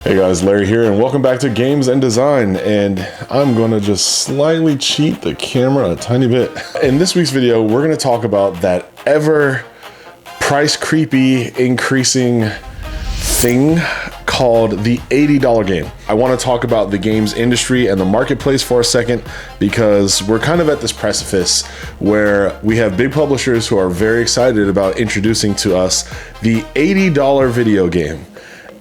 Hey guys, Larry here, and welcome back to Games and Design. And I'm going to just slightly cheat the camera a tiny bit. In this week's video, we're going to talk about that ever price creepy increasing thing called the $80 game. I want to talk about the games industry and the marketplace for a second, because we're kind of at this precipice where we have big publishers who are very excited about introducing to us the $80 video game.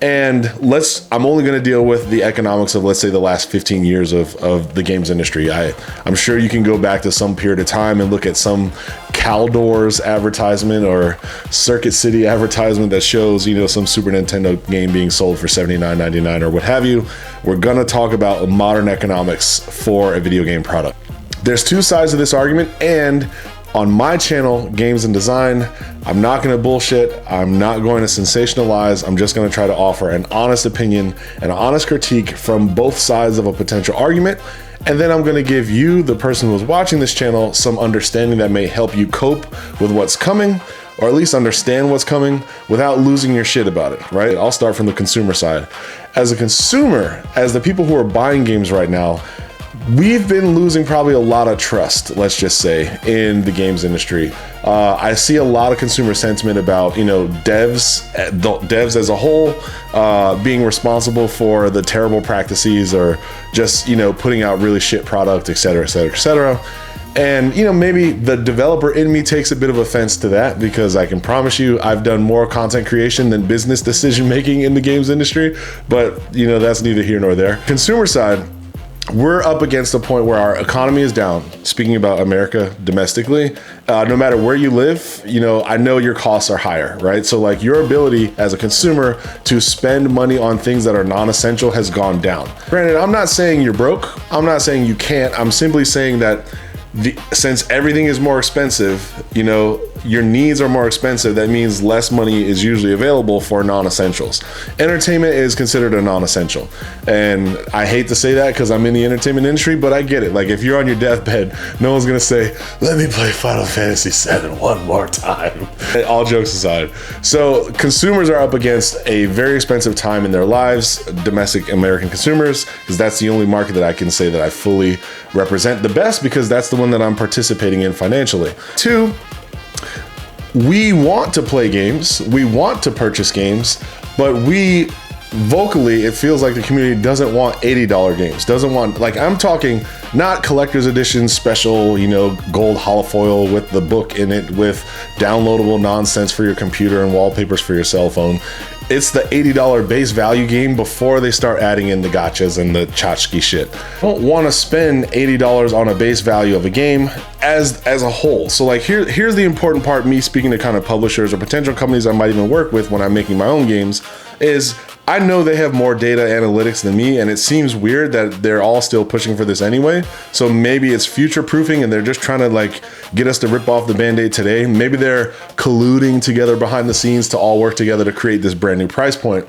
And I'm only going to deal with the economics of, let's say, the last 15 years of the games industry. I'm sure you can go back to some period of time and look at some Caldors advertisement or Circuit City advertisement that shows, some Super Nintendo game being sold for $79.99 or what have you. We're going to talk about modern economics for a video game product. There's two sides of this argument, and on my channel, Games and Design, I'm not going to bullshit. I'm not going to sensationalize. I'm just going to try to offer an honest opinion and an honest critique from both sides of a potential argument. And then I'm going to give you, the person who's watching this channel, some understanding that may help you cope with what's coming, or at least understand what's coming without losing your shit about it, right? I'll start from the consumer side. As a consumer, as the people who are buying games right now, we've been losing probably a lot of trust, let's just say, in the games industry. I see a lot of consumer sentiment about, devs as a whole being responsible for the terrible practices, or just, putting out really shit product, et cetera, et cetera, et cetera. And, maybe the developer in me takes a bit of offense to that, because I can promise you I've done more content creation than business decision making in the games industry. But, that's neither here nor there. Consumer side, we're up against a point where our economy is down. Speaking about America domestically, no matter where you live, I know your costs are higher, right? So like your ability as a consumer to spend money on things that are non-essential has gone down. Granted, I'm not saying you're broke. I'm not saying you can't. I'm simply saying that since everything is more expensive, your needs are more expensive. That means less money is usually available for non-essentials. Entertainment is considered a non-essential. And I hate to say that because I'm in the entertainment industry, but I get it. Like if you're on your deathbed, no one's gonna say, let me play Final Fantasy VII one more time. All jokes aside. So consumers are up against a very expensive time in their lives, domestic American consumers, because that's the only market that I can say that I fully represent the best, because that's the one that I'm participating in financially. Two, we want to play games, we want to purchase games, but we vocally, it feels like the community doesn't want $80 games, doesn't want, like, I'm talking not collector's edition special, gold holofoil with the book in it with downloadable nonsense for your computer and wallpapers for your cell phone. It's the $80 base value game before they start adding in the gotchas and the tchotchke shit. I don't want to spend $80 on a base value of a game as a whole. So like here's the important part, me speaking to kind of publishers or potential companies I might even work with when I'm making my own games, is I know they have more data analytics than me, and it seems weird that they're all still pushing for this anyway. So maybe it's future proofing and they're just trying to get us to rip off the Band-Aid today. Maybe they're colluding together behind the scenes to all work together to create this brand new price point.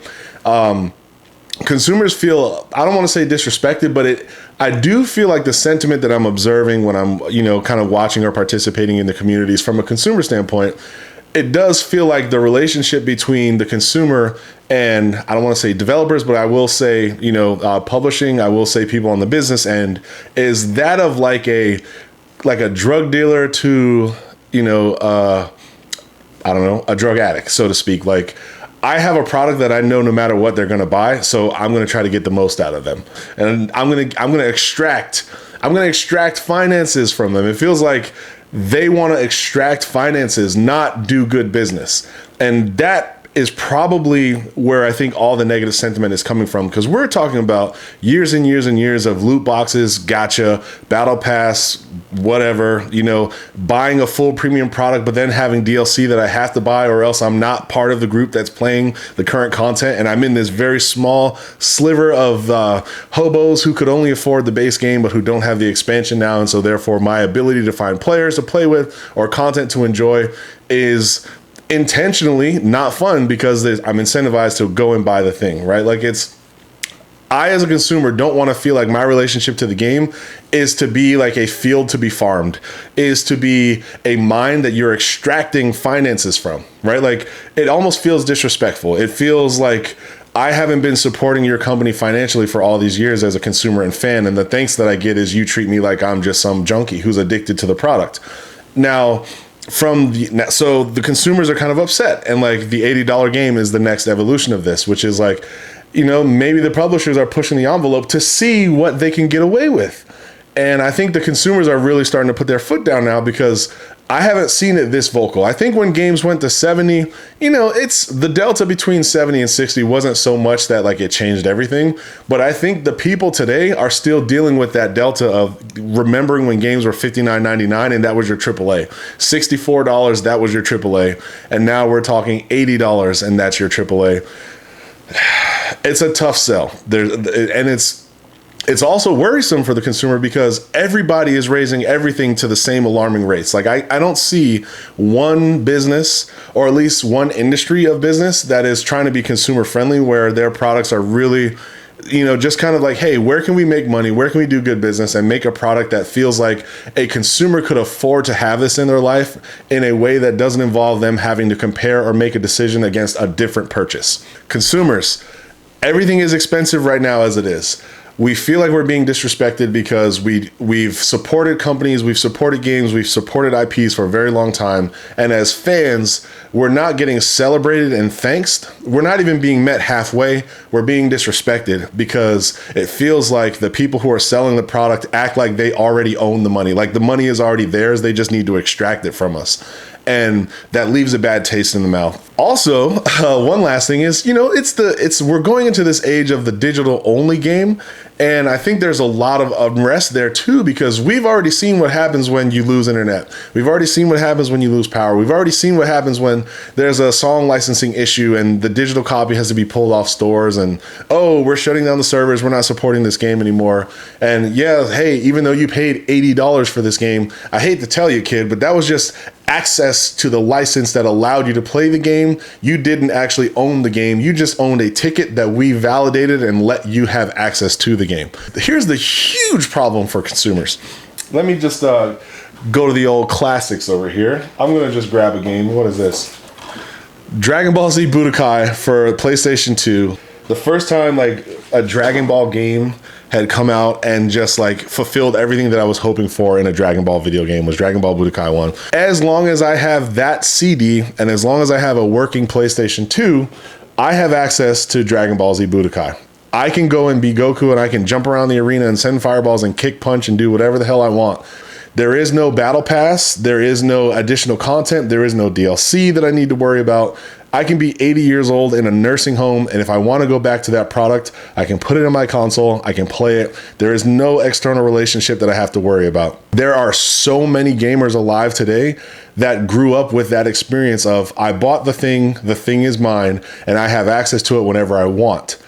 Consumers feel, I don't want to say disrespected, but I do feel like the sentiment that I'm observing when I'm, kind of watching or participating in the communities from a consumer standpoint, it does feel like the relationship between the consumer and, I don't want to say developers, but I will say, publishing, I will say people on the business end, is that of like a drug dealer to, a drug addict, so to speak. Like, I have a product that I know no matter what they're going to buy, so I'm going to try to get the most out of them. And I'm going to extract finances from them. It feels like they want to extract finances, not do good business. And that is probably where I think all the negative sentiment is coming from, because we're talking about years and years and years of loot boxes, gacha, battle pass, whatever, buying a full premium product, but then having DLC that I have to buy, or else I'm not part of the group that's playing the current content. And I'm in this very small sliver of hobos who could only afford the base game, but who don't have the expansion now. And so therefore my ability to find players to play with or content to enjoy is intentionally not fun, because I'm incentivized to go and buy the thing, right? Like I, as a consumer, don't want to feel like my relationship to the game is to be like a field to be farmed, is to be a mine that you're extracting finances from, right? Like, it almost feels disrespectful. It feels like I haven't been supporting your company financially for all these years as a consumer and fan. And the thanks that I get is you treat me like I'm just some junkie who's addicted to the product. Now, so the consumers are kind of upset, and like the $80 game is the next evolution of this, which is like, maybe the publishers are pushing the envelope to see what they can get away with. And I think the consumers are really starting to put their foot down now, because I haven't seen it this vocal. I think when games went to 70, it's the delta between 70 and 60 wasn't so much that like it changed everything. But I think the people today are still dealing with that delta of remembering when games were $59.99 and that was your AAA. $64, that was your AAA. And now we're talking $80 and that's your AAA. It's a tough sell. It's also worrisome for the consumer because everybody is raising everything to the same alarming rates. Like I don't see one business, or at least one industry of business, that is trying to be consumer friendly, where their products are really, just kind of like, hey, where can we make money? Where can we do good business and make a product that feels like a consumer could afford to have this in their life in a way that doesn't involve them having to compare or make a decision against a different purchase. Consumers, everything is expensive right now as it is. We feel like we're being disrespected because we've supported companies, we've supported games, we've supported IPs for a very long time. And as fans, we're not getting celebrated and thanked. We're not even being met halfway. We're being disrespected because it feels like the people who are selling the product act like they already own the money. Like the money is already theirs. They just need to extract it from us. And that leaves a bad taste in the mouth. Also, one last thing is, we're going into this age of the digital only game. And I think there's a lot of unrest there too, because we've already seen what happens when you lose internet. We've already seen what happens when you lose power. We've already seen what happens when there's a song licensing issue and the digital copy has to be pulled off stores and, oh, we're shutting down the servers. We're not supporting this game anymore. And yeah, hey, even though you paid $80 for this game, I hate to tell you, kid, but that was just access to the license that allowed you to play the game. You didn't actually own the game. You just owned a ticket that we validated and let you have access to the game. Here's the huge problem for consumers. Let me just go to the old classics over here. I'm going to just grab a game. What is this? Dragon Ball Z Budokai for PlayStation 2. The first time like a Dragon Ball game had come out and just like fulfilled everything that I was hoping for in a Dragon Ball video game was Dragon Ball Budokai 1. As long as I have that CD and as long as I have a working PlayStation 2, I have access to Dragon Ball Z Budokai. I can go and be Goku and I can jump around the arena and send fireballs and kick, punch, and do whatever the hell I want. There is no battle pass. There is no additional content. There is no DLC that I need to worry about. I can be 80 years old in a nursing home, and if I want to go back to that product, I can put it in my console, I can play it. There is no external relationship that I have to worry about. There are so many gamers alive today that grew up with that experience of, I bought the thing is mine, and I have access to it whenever I want.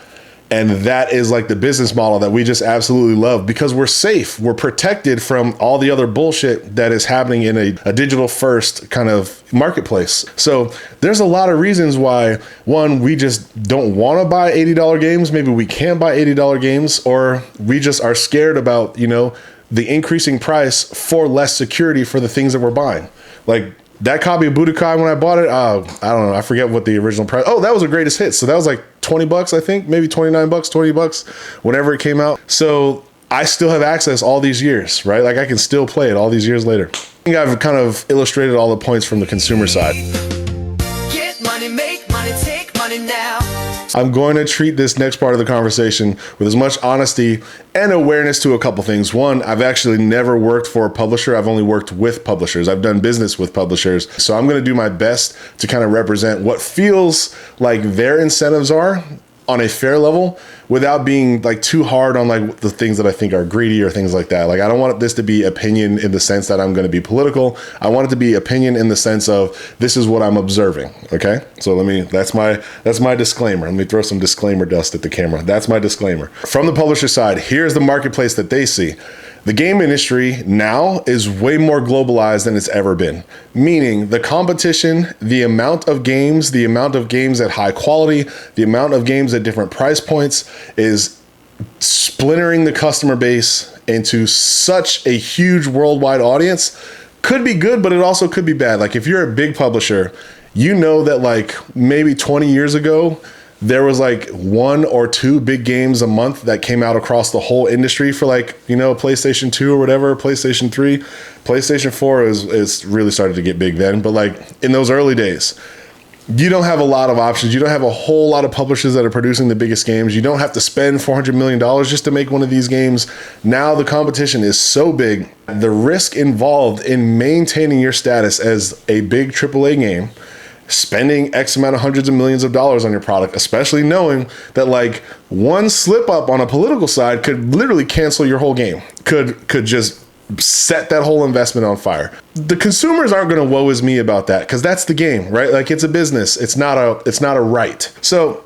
And that is like the business model that we just absolutely love because we're safe. We're protected from all the other bullshit that is happening in a digital first kind of marketplace. So there's a lot of reasons why, one, we just don't want to buy $80 games. Maybe we can't buy $80 games, or we just are scared about, the increasing price for less security for the things that we're buying. Like that copy of Budokai, when I bought it, I don't know, I forget what the original price. Oh, that was a greatest hit. So that was like $20, I think, maybe $29, $20, whenever it came out. So I still have access all these years, right? Like I can still play it all these years later. I think I've kind of illustrated all the points from the consumer side. Get money, make money, take money now. I'm going to treat this next part of the conversation with as much honesty and awareness to a couple things. One, I've actually never worked for a publisher. I've only worked with publishers. I've done business with publishers. So I'm going to do my best to kind of represent what feels like their incentives are on a fair level without being like too hard on like the things that I think are greedy or things like that. Like I don't want this to be opinion in the sense that I'm going to be political. I want it to be opinion in the sense of this is what I'm observing. Okay. So that's my disclaimer. Let me throw some disclaimer dust at the camera. That's my disclaimer. From the publisher side, here's the marketplace that they see. The game industry now is way more globalized than it's ever been, meaning the competition, the amount of games at high quality, the amount of games at different price points is splintering the customer base into such a huge worldwide audience. Could be good, but it also could be bad. Like if you're a big publisher, you know that like maybe 20 years ago, there was like 1 or 2 big games a month that came out across the whole industry for like, PlayStation 2 or whatever, PlayStation 3, PlayStation 4 is really started to get big then. But like in those early days, you don't have a lot of options. You don't have a whole lot of publishers that are producing the biggest games. You don't have to spend $400 million just to make one of these games. Now the competition is so big. The risk involved in maintaining your status as a big AAA game, spending X amount of hundreds of millions of dollars on your product, especially knowing that like one slip up on a political side could literally cancel your whole game, could just set that whole investment on fire. The consumers aren't going to woe is me about that, because that's the game, right? Like it's a business. It's not a right. So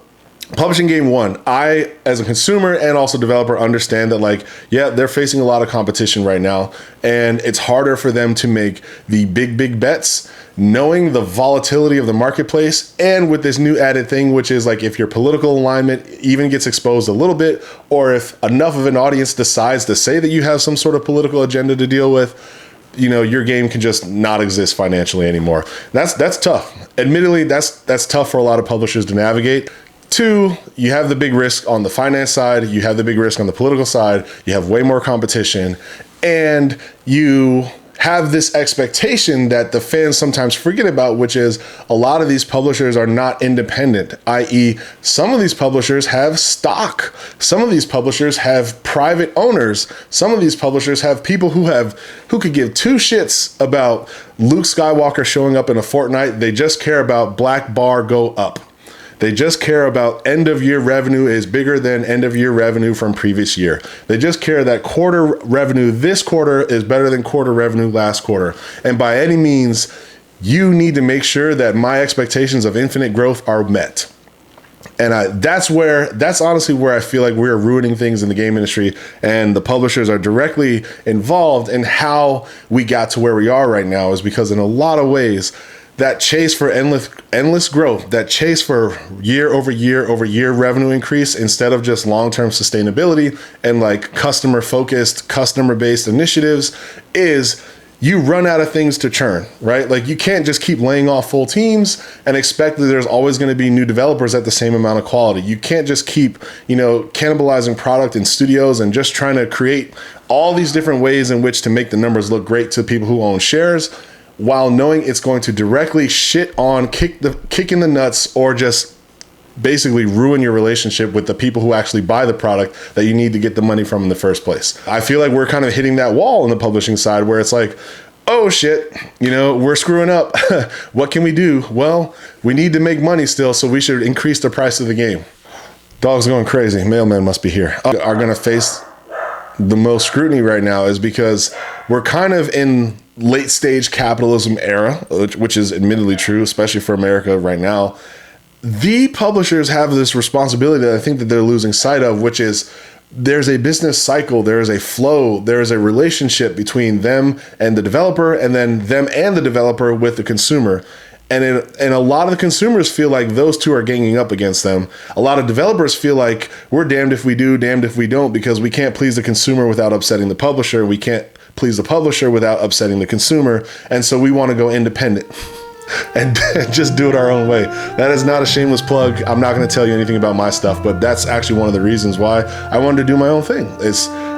publishing game one, I, as a consumer and also developer, understand that like, yeah, they're facing a lot of competition right now, and it's harder for them to make the big bets, knowing the volatility of the marketplace. And with this new added thing, which is like if your political alignment even gets exposed a little bit, or if enough of an audience decides to say that you have some sort of political agenda to deal with, your game can just not exist financially anymore. That's tough. Admittedly, that's tough for a lot of publishers to navigate. 2, you have the big risk on the finance side, you have the big risk on the political side, you have way more competition, and you have this expectation that the fans sometimes forget about, which is a lot of these publishers are not independent, i.e. some of these publishers have stock, some of these publishers have private owners, some of these publishers have people who could give 2 shits about Luke Skywalker showing up in a Fortnite. They just care about black bar go up. They just care about end of year revenue is bigger than end of year revenue from previous year. They just care that quarter revenue this quarter is better than quarter revenue last quarter. And by any means, you need to make sure that my expectations of infinite growth are met. And that's honestly where I feel like we're ruining things in the game industry, and the publishers are directly involved in how we got to where we are right now, is because in a lot of ways, that chase for endless growth, that chase for year over year revenue increase instead of just long-term sustainability and like customer-focused, customer-based initiatives, is you run out of things to churn, right? Like you can't just keep laying off full teams and expect that there's always going to be new developers at the same amount of quality. You can't just keep, cannibalizing product in studios and just trying to create all these different ways in which to make the numbers look great to people who own shares, while knowing it's going to directly kick in the nuts, or just basically ruin your relationship with the people who actually buy the product that you need to get the money from in the first place. I feel like we're kind of hitting that wall on the publishing side where it's like, oh shit, we're screwing up. What can we do? Well, we need to make money still, so we should increase the price of the game. Dog's going crazy. Mailman must be here. Are going to face the most scrutiny right now is because we're kind of in late stage capitalism era, which is admittedly true, especially for America right now. The publishers have this responsibility that I think that they're losing sight of, which is there's a business cycle, there is a flow, there is a relationship between them and the developer, and then them and the developer with the consumer. And a lot of the consumers feel like those two are ganging up against them. A lot of developers feel like we're damned if we do, damned if we don't, because we can't please the consumer without upsetting the publisher. We can't please the publisher without upsetting the consumer. And so we want to go independent and just do it our own way. That is not a shameless plug. I'm not going to tell you anything about my stuff, but that's actually one of the reasons why I wanted to do my own thing.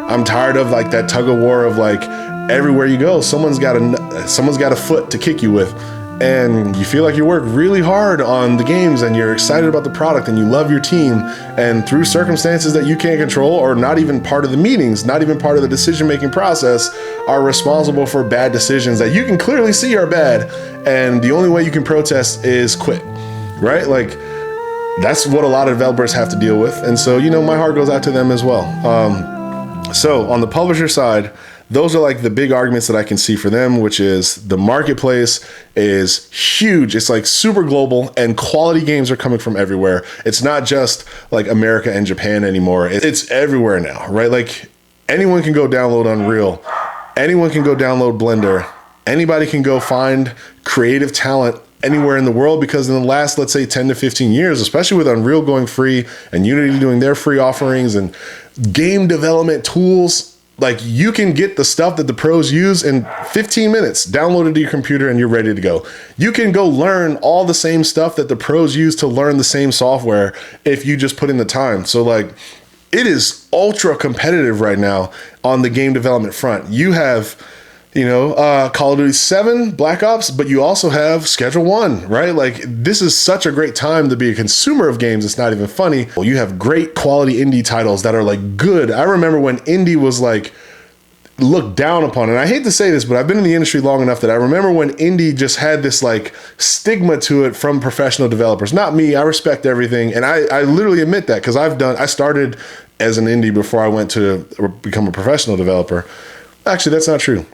I'm tired of like that tug of war of like everywhere you go, someone's got a foot to kick you with. And you feel like you work really hard on the games and you're excited about the product and you love your team, and through circumstances that you can't control or not even part of the meetings, not even part of the decision-making process, are responsible for bad decisions that you can clearly see are bad. And the only way you can protest is quit, right? Like that's what a lot of developers have to deal with. And so, my heart goes out to them as well. So on the publisher side, those are like the big arguments that I can see for them, which is the marketplace is huge. It's like super global, and quality games are coming from everywhere. It's not just like America and Japan anymore. It's everywhere now, right? Like anyone can go download Unreal. Anyone can go download Blender. Anybody can go find creative talent anywhere in the world, because in the last, let's say 10 to 15 years, especially with Unreal going free and Unity doing their free offerings and game development tools, Like, you can get the stuff that the pros use in 15 minutes, download it to your computer, and you're ready to go. You can go learn all the same stuff that the pros use to learn the same software if you just put in the time. So like, it is ultra competitive right now on the game development front. You have, Call of Duty 7, Black Ops, but you also have Schedule 1, right? Like, this is such a great time to be a consumer of games. It's not even funny. Well, you have great quality indie titles that are like good. I remember when indie was like looked down upon, and I hate to say this, but I've been in the industry long enough that I remember when indie just had this like stigma to it from professional developers. Not me, I respect everything, and I literally admit that, because I started as an indie before I went to become a professional developer. Actually, that's not true.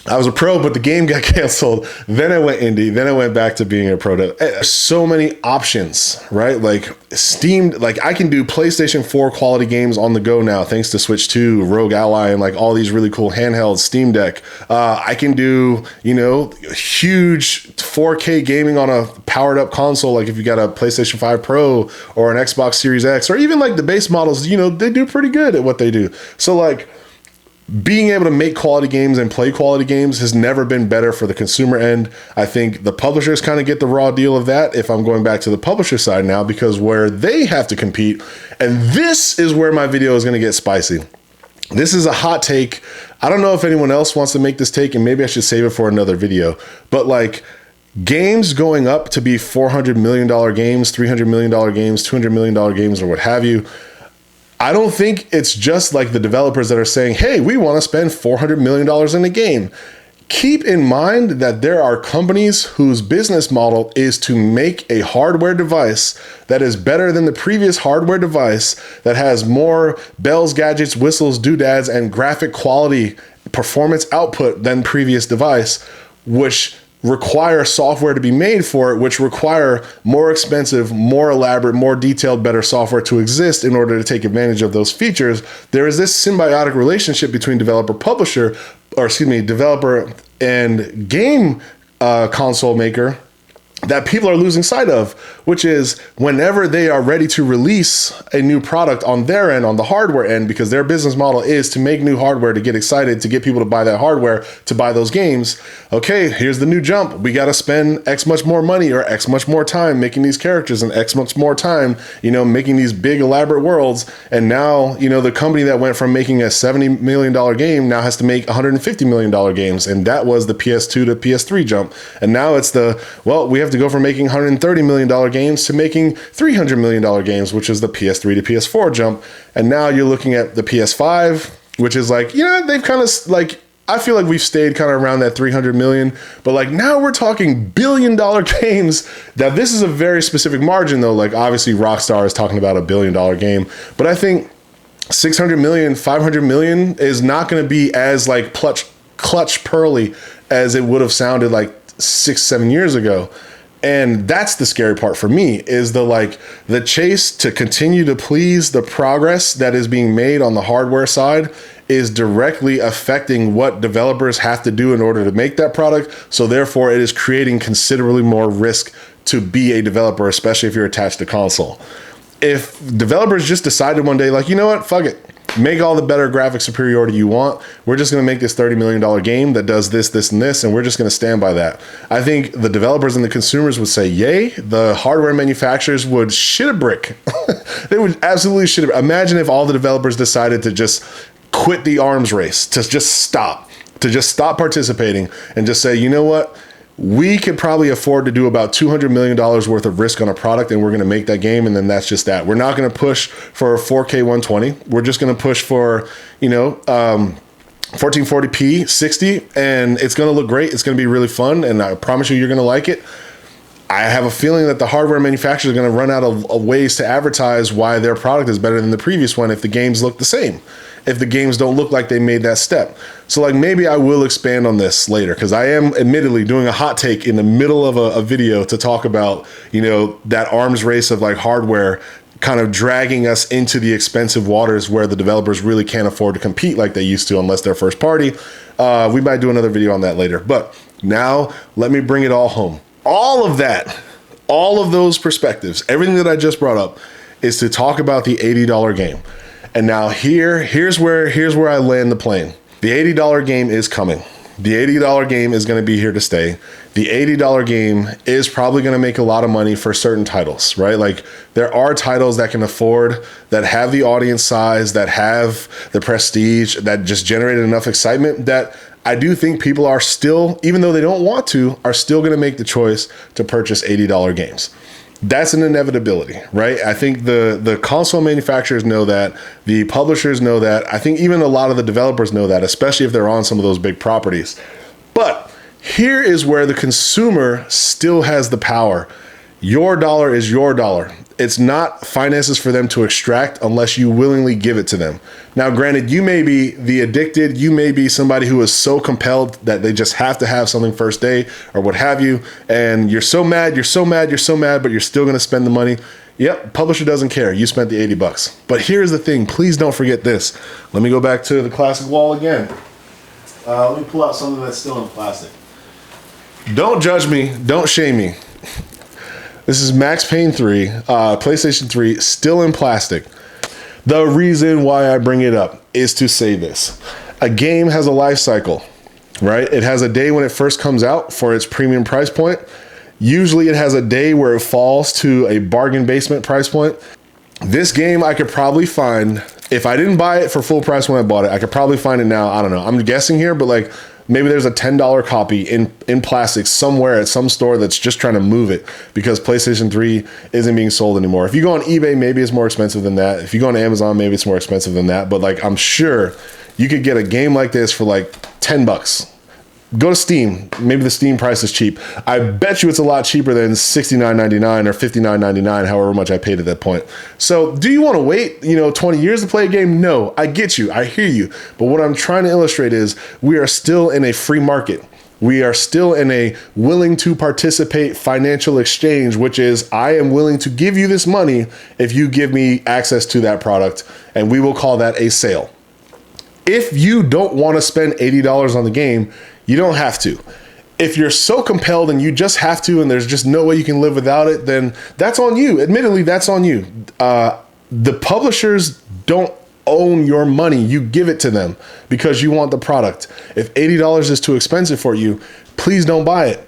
I was a pro, but the game got canceled. Then I went indie. Then I went back to being a pro. So many options, right? Like Steam, like I can do PlayStation 4 quality games on the go now, thanks to Switch 2, Rogue Ally, and like all these really cool handhelds, Steam Deck. I can do, huge 4K gaming on a powered up console. Like if you got a PlayStation 5 Pro or an Xbox Series X, or even like the base models, they do pretty good at what they do. So like, being able to make quality games and play quality games has never been better for the consumer end. I think the publishers kind of get the raw deal of that, if I'm going back to the publisher side now, because where they have to compete, and this is where my video is going to get spicy. This is a hot take. I don't know if anyone else wants to make this take, and maybe I should save it for another video, but like, games going up to be $400 million games, $300 million games, $200 million games, or what have you, I don't think it's just like the developers that are saying, hey, we want to spend $400 million in a game. Keep in mind that there are companies whose business model is to make a hardware device that is better than the previous hardware device, that has more bells, gadgets, whistles, doodads, and graphic quality performance output than previous device, which require software to be made for it, which require more expensive, more elaborate, more detailed, better software to exist in order to take advantage of those features. There is this symbiotic relationship between developer and game console maker that people are losing sight of, which is whenever they are ready to release a new product on their end, on the hardware end, because their business model is to make new hardware, to get excited, to get people to buy that hardware, to buy those games. Okay, here's the new jump. We got to spend X much more money or X much more time making these characters, and X much more time, making these big elaborate worlds. And now, the company that went from making a $70 million game now has to make $150 million games. And that was the PS2 to PS3 jump. And now it's we have to go from making $130 million games to making $300 million games, which is the PS3 to PS4 jump. And now you're looking at the PS5, which is like, they've kind of like, I feel like we've stayed kind of around that 300 million, but like now we're talking $1 billion games. Now this is a very specific margin though. Like obviously Rockstar is talking about $1 billion game, but I think 600 million, 500 million is not going to be as like clutch pearly as it would have sounded like 6-7 years ago. And that's the scary part for me, is the chase to continue to please the progress that is being made on the hardware side is directly affecting what developers have to do in order to make that product. So therefore it is creating considerably more risk to be a developer, especially if you're attached to console. If developers just decided one day, like, you know what, fuck it, make all the better graphic superiority you want. We're just going to make this $30 million game that does this, this, and this, and we're just going to stand by that. I think the developers and the consumers would say, yay. The hardware manufacturers would shit a brick. They would absolutely shit a brick. Imagine if all the developers decided to just quit the arms race, to just stop participating and just say, you know what? We could probably afford to do about $200 million worth of risk on a product, and we're going to make that game, and then that's just that. We're not going to push for 4K 120. We're just going to push for, 1440p 60, and it's going to look great. It's going to be really fun, and I promise you're going to like it. I have a feeling that the hardware manufacturers are going to run out of ways to advertise why their product is better than the previous one if the games look the same, if the games don't look like they made that step. So like maybe I will expand on this later, because I am admittedly doing a hot take in the middle of a video to talk about, that arms race of like hardware kind of dragging us into the expensive waters where the developers really can't afford to compete like they used to unless they're first party. We might do another video on that later. But now let me bring it all home. All of that, all of those perspectives, everything that I just brought up is to talk about the $80 game. And now here's where I land the plane. The $80 game is coming. The $80 game is going to be here to stay. The $80 game is probably going to make a lot of money for certain titles, right? Like there are titles that can afford, that have the audience size, that have the prestige, that just generated enough excitement that I do think people are still, even though they don't want to, are still going to make the choice to purchase $80 games. That's an inevitability, right? I think the console manufacturers know that, the publishers know that. I think even a lot of the developers know that, especially if they're on some of those big properties. But here is where the consumer still has the power. Your dollar is your dollar. It's not finances for them to extract unless you willingly give it to them. Now, granted, you may be the addicted, you may be somebody who is so compelled that they just have to have something first day or what have you, and you're so mad, but you're still gonna spend the money. Yep, publisher doesn't care. You spent the $80. But here's the thing, please don't forget this. Let me go back to the classic wall again. Let me pull out something that's still in plastic. Don't judge me, don't shame me. This is Max Payne 3, PlayStation 3, still in plastic. The reason why I bring it up is to say this. A game has a life cycle, right? It has a day when it first comes out for its premium price point. Usually it has a day where it falls to a bargain basement price point. This game I could probably find, if I didn't buy it for full price when I bought it, I could probably find it now. I don't know. I'm guessing here, but like maybe there's a $10 copy in plastic somewhere at some store that's just trying to move it because PlayStation 3 isn't being sold anymore. If you go on eBay, maybe it's more expensive than that. If you go on Amazon, maybe it's more expensive than that. But like, I'm sure you could get a game like this for like $10. Go to Steam. Maybe the Steam price is cheap. I bet you it's a lot cheaper than $69.99 or $59.99, however much I paid at that point. So do you want to wait, 20 years to play a game? No, I get you. I hear you. But what I'm trying to illustrate is we are still in a free market. We are still in a willing to participate financial exchange, which is I am willing to give you this money if you give me access to that product, and we will call that a sale. If you don't want to spend $80 on the game, you don't have to. If you're so compelled and you just have to and there's just no way you can live without it, then that's on you. Admittedly, that's on you. The publishers don't own your money. You give it to them because you want the product. If $80 is too expensive for you, please don't buy it.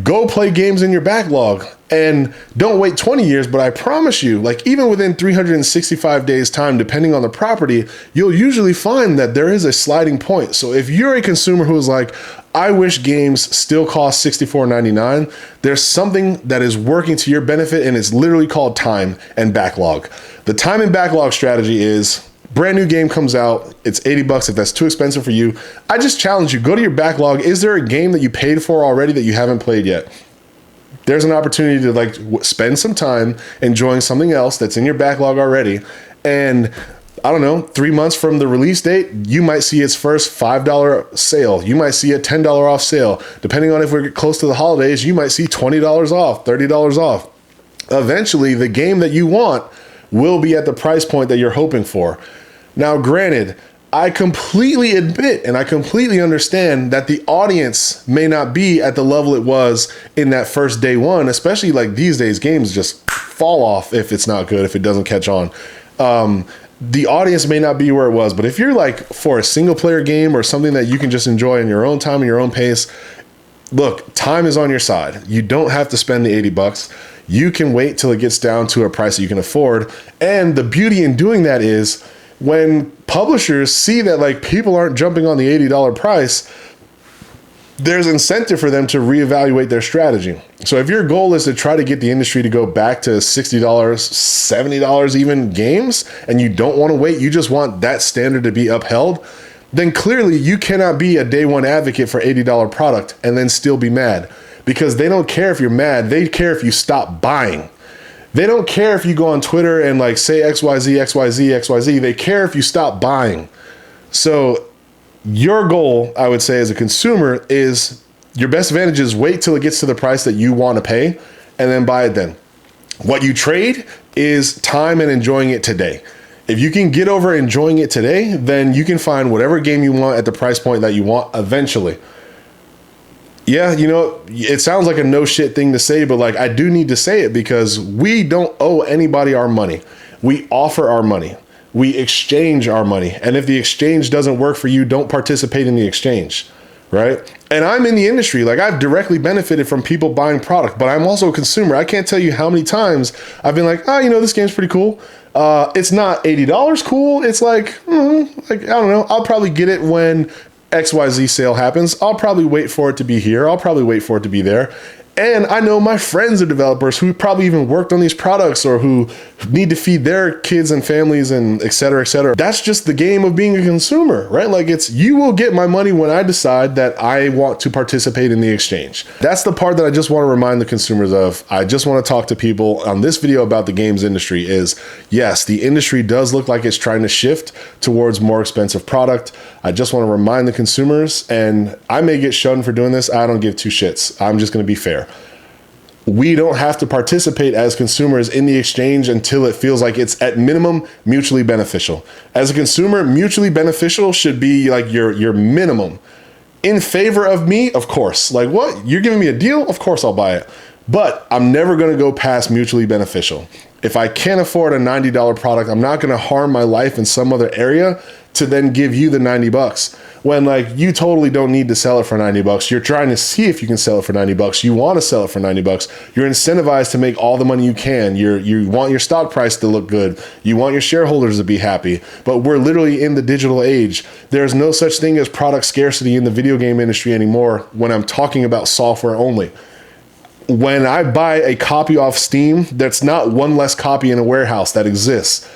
Go play games in your backlog and don't wait 20 years. But I promise you, even within 365 days time, depending on the property, you'll usually find that there is a sliding point. So if you're a consumer who is like, I wish games still cost $64.99, there's something that is working to your benefit, and it's literally called time and backlog. The time and backlog strategy is brand new game comes out, it's $80. If that's too expensive for you, I just challenge you, go to your backlog. Is there a game that you paid for already that you haven't played yet? There's an opportunity to spend some time enjoying something else that's in your backlog already. And I don't know, 3 months from the release date, you might see its first $5 sale. You might see a $10 off sale. Depending on if we're close to the holidays, you might see $20 off, $30 off. Eventually, the game that you want will be at the price point that you're hoping for. Now, granted, I completely admit and I completely understand that the audience may not be at the level it was in that first day one, especially these days, games just fall off if it's not good, if it doesn't catch on. The audience may not be where it was, but if you're for a single player game or something that you can just enjoy in your own time and your own pace, look, time is on your side. You don't have to spend the $80. You can wait till it gets down to a price that you can afford. And the beauty in doing that is when publishers see that people aren't jumping on the $80 price, there's incentive for them to reevaluate their strategy. So if your goal is to try to get the industry to go back to $60, $70 even games, and you don't want to wait, you just want that standard to be upheld, then clearly you cannot be a day one advocate for $80 product and then still be mad, because they don't care if you're mad. They care if you stop buying. They don't care if you go on Twitter and say XYZ, XYZ, XYZ. They care if you stop buying. So your goal, I would say, as a consumer is your best advantage is wait till it gets to the price that you want to pay and then buy it then. What you trade is time and enjoying it today. If you can get over enjoying it today, then you can find whatever game you want at the price point that you want eventually. Yeah, it sounds like a no shit thing to say, but I do need to say it because we don't owe anybody our money. We offer our money. we exchange our money. And if the exchange doesn't work for you, don't participate in the exchange, right? And I'm in the industry. Like, I've directly benefited from people buying product, but I'm also a consumer. I can't tell you how many times I've been like, oh, you know, this game's pretty cool. It's not $80 cool. It's like, I don't know. I'll probably get it when XYZ sale happens. I'll probably wait for it to be here. I'll probably wait for it to be there. And I know my friends are developers who probably even worked on these products or who need to feed their kids and families and et cetera, et cetera. That's just the game of being a consumer, right? Like, it's, you will get my money when I decide that I want to participate in the exchange. That's the part that I just want to remind the consumers of. I just want to talk to people on this video about the games industry is, yes, the industry does look like it's trying to shift towards more expensive product. I just want to remind the consumers, and I may get shunned for doing this. I don't give two shits. I'm just going to be fair. We don't have to participate as consumers in the exchange until it feels like it's at minimum mutually beneficial. As a consumer, mutually beneficial should be like your minimum. In favor of me, of course. Like, what? You're giving me a deal? Of course I'll buy it. But I'm never going to go past mutually beneficial. If I can't afford a $90 product, I'm not going to harm my life in some other area to then give you the $90 when, like, you totally don't need to sell it for $90. You're trying to see if you can sell it for $90. You want to sell it for $90. You're incentivized to make all the money you can. You want your stock price to look good. You want your shareholders to be happy. But we're literally in the digital age. There's no such thing as product scarcity in the video game industry anymore when I'm talking about software only. When I buy a copy off Steam, that's not one less copy in a warehouse that exists.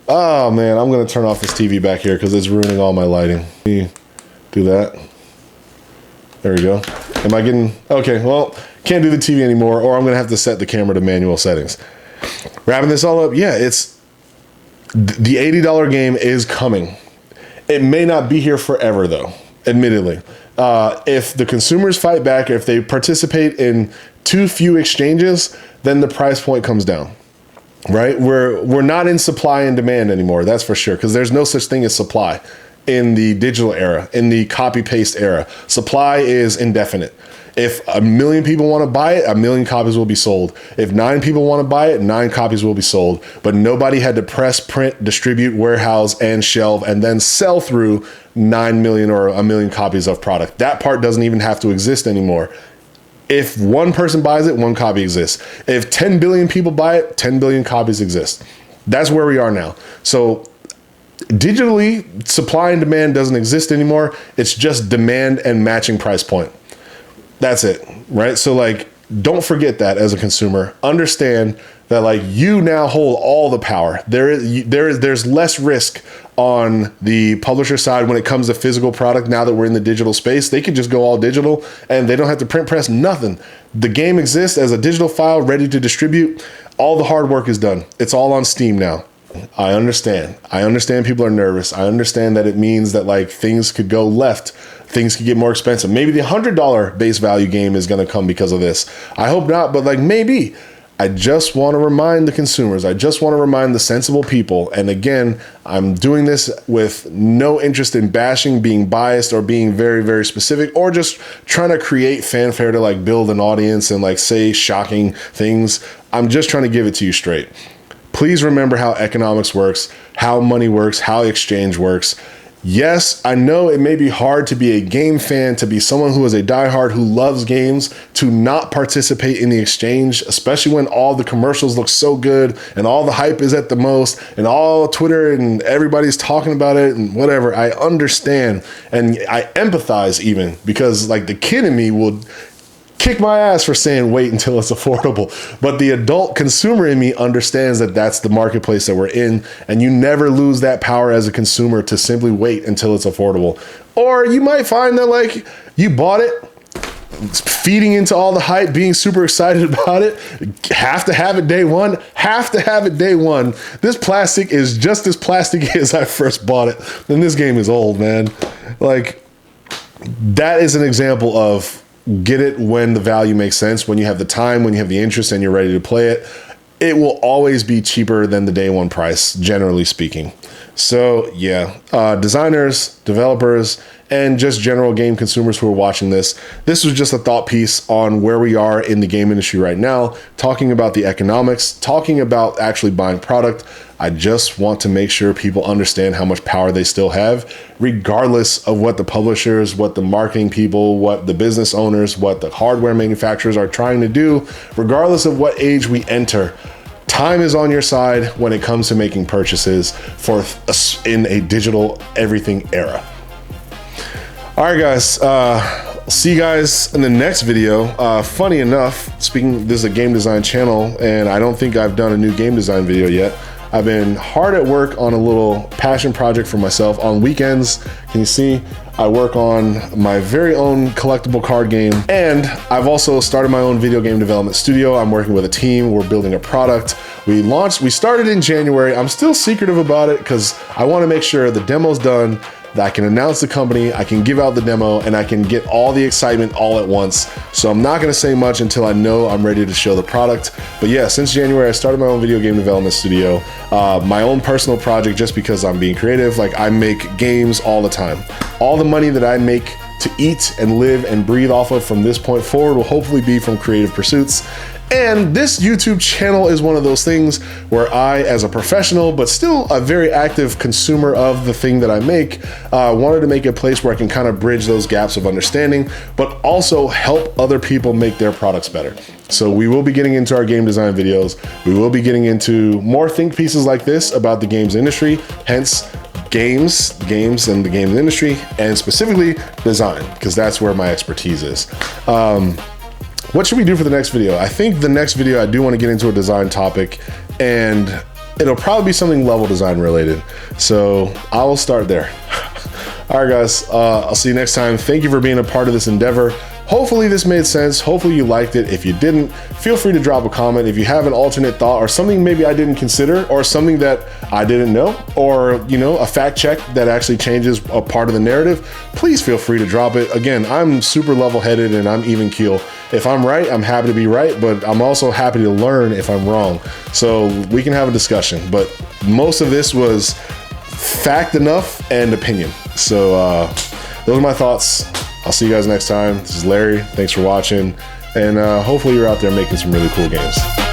Oh man, I'm gonna turn off this TV back here because it's ruining all my lighting. Let me do that. There we go. Am I getting, okay, well, can't do the TV anymore, or I'm gonna have to set the camera to manual settings. Wrapping this all up, yeah, it's, the $80 game is coming. It may not be here forever though, admittedly. If the consumers fight back, or if they participate in too few exchanges, then the price point comes down, right? We're not in supply and demand anymore, that's for sure, because there's no such thing as supply in the digital era, in the copy-paste era. Supply is indefinite. If 1 million people want to buy it, 1 million copies will be sold. If 9 people want to buy it, 9 copies will be sold. But nobody had to press, print, distribute, warehouse, and shelve, and then sell through 9 million or 1 million copies of product. That part doesn't even have to exist anymore. If one person buys it, 1 copy exists. If 10 billion people buy it, 10 billion copies exist. That's where we are now. So digitally, supply and demand doesn't exist anymore. It's just demand and matching price point. That's it, right? So, like, don't forget that as a consumer. Understand that, like, you now hold all the power. There's less risk on the publisher side when it comes to physical product. Now that we're in the digital space, they can just go all digital and they don't have to print press nothing. The game exists as a digital file ready to distribute. All the hard work is done. It's all on Steam now. I understand. I understand people are nervous. I understand that it means that, like, things could go left. Things could get more expensive. Maybe the $100 base value game is going to come because of this. I hope not, but, like, maybe. I just want to remind the consumers. I just want to remind the sensible people. And again, I'm doing this with no interest in bashing, being biased, or being very, very specific, or just trying to create fanfare to, like, build an audience and, like, say shocking things. I'm just trying to give it to you straight. Please remember how economics works, how money works, how exchange works. Yes, I know it may be hard to be a game fan, to be someone who is a diehard who loves games, to not participate in the exchange, especially when all the commercials look so good and all the hype is at the most and all Twitter and everybody's talking about it and whatever. I understand and I empathize even, because, like, the kid in me will kick my ass for saying wait until it's affordable. But the adult consumer in me understands that that's the marketplace that we're in, and you never lose that power as a consumer to simply wait until it's affordable. Or you might find that, like, you bought it, feeding into all the hype, being super excited about it, have to have it day one, This plastic is just as plasticky as I first bought it. And this game is old, man. Like, that is an example of get it when the value makes sense, when you have the time, when you have the interest and you're ready to play it. It will always be cheaper than the day one price, generally speaking. So yeah, designers, developers, and just general game consumers who are watching this was just a thought piece on where we are in the game industry right now, talking about the economics, talking about actually buying product. I just want to make sure people understand how much power they still have, regardless of what the publishers, what the marketing people, what the business owners, what the hardware manufacturers are trying to do, regardless of what age we enter. Time is on your side when it comes to making purchases for us in a digital everything era. All right, guys. See you guys in the next video. Funny enough, this is a game design channel, and I don't think I've done a new game design video yet. I've been hard at work on a little passion project for myself. On weekends, can you see, I work on my very own collectible card game, and I've also started my own video game development studio. I'm working with a team. We're building a product. We started in January. I'm still secretive about it because I want to make sure the demo's done, that I can announce the company, I can give out the demo, and I can get all the excitement all at once. So I'm not gonna say much until I know I'm ready to show the product. But yeah, since January, I started my own video game development studio, my own personal project, just because I'm being creative. Like, I make games all the time. All the money that I make to eat and live and breathe off of from this point forward will hopefully be from creative pursuits. And this YouTube channel is one of those things where I, as a professional, but still a very active consumer of the thing that I make, wanted to make a place where I can kind of bridge those gaps of understanding, but also help other people make their products better. So we will be getting into our game design videos. We will be getting into more think pieces like this about the games industry, hence games and the games industry, and specifically design, because that's where my expertise is. What should we do for the next video? I think the next video, I do want to get into a design topic, and it'll probably be something level design related. So I will start there. All right, guys, I'll see you next time. Thank you for being a part of this endeavor. Hopefully this made sense. Hopefully you liked it. If you didn't, feel free to drop a comment. If you have an alternate thought or something maybe I didn't consider, or something that I didn't know, or, you know, a fact check that actually changes a part of the narrative, please feel free to drop it. Again, I'm super level-headed and I'm even keel. If I'm right, I'm happy to be right, but I'm also happy to learn if I'm wrong. So we can have a discussion, but most of this was fact enough and opinion. So those are my thoughts. I'll see you guys next time. This is Larry. Thanks for watching. And hopefully you're out there making some really cool games.